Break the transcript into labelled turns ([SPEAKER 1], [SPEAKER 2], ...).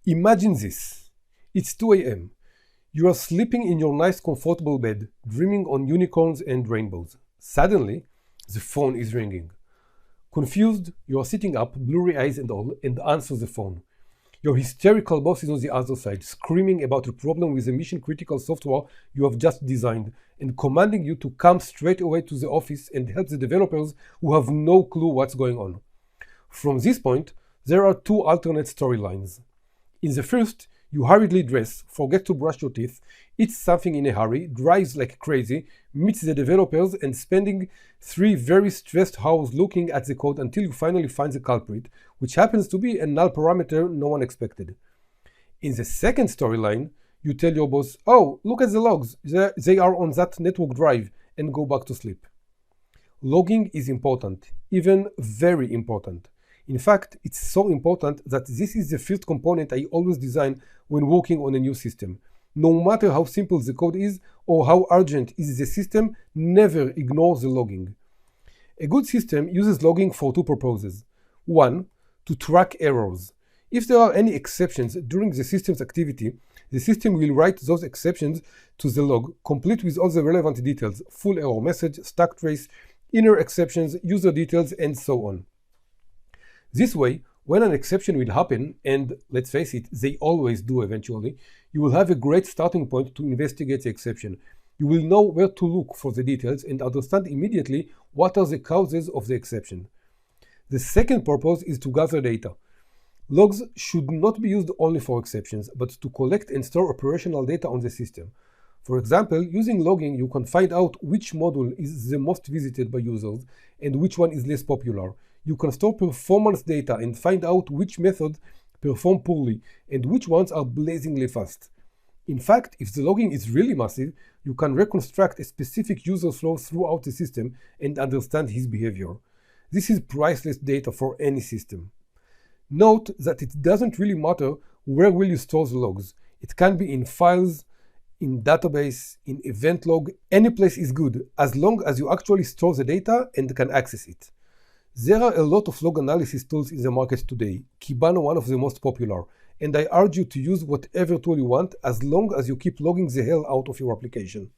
[SPEAKER 1] Imagine this. It's 2 a.m. You are sleeping in your nice comfortable bed, dreaming on unicorns and rainbows. Suddenly, the phone is ringing. Confused, you are sitting up, blurry eyes and all, and answer the phone. Your hysterical boss is on the other side, screaming about a problem with the mission-critical software you have just designed, and commanding you to come straight away to the office and help the developers who have no clue what's going on. From this point, there are two alternate storylines. In the first, you hurriedly dress, forget to brush your teeth, eat something in a hurry, drives like crazy, meets the developers, and spending 3 very stressed hours looking at the code until you finally find the culprit, which happens to be a null parameter no one expected. In the second storyline, you tell your boss, "Oh, look at the logs, they are on that network drive," and go back to sleep. Logging is important, even very important. In fact, it's so important that this is the first component I always design when working on a new system. No matter how simple the code is or how urgent is the system, never ignore the logging. A good system uses logging for two purposes. One, to track errors. If there are any exceptions during the system's activity, the system will write those exceptions to the log, complete with all the relevant details, full error message, stack trace, inner exceptions, user details, and so on. This way, when an exception will happen, and let's face it, they always do eventually, you will have a great starting point to investigate the exception. You will know where to look for the details and understand immediately what are the causes of the exception. The second purpose is to gather data. Logs should not be used only for exceptions, but to collect and store operational data on the system. For example, using logging, you can find out which module is the most visited by users and which one is less popular. You can store performance data and find out which methods perform poorly and which ones are blazingly fast. In fact, if the logging is really massive, you can reconstruct a specific user flow throughout the system and understand his behavior. This is priceless data for any system. Note that it doesn't really matter where will you store the logs. It can be in files, in database, in event log, any place is good as long as you actually store the data and can access it. There are a lot of log analysis tools in the market today, Kibana one of the most popular, and I urge you to use whatever tool you want as long as you keep logging the hell out of your application.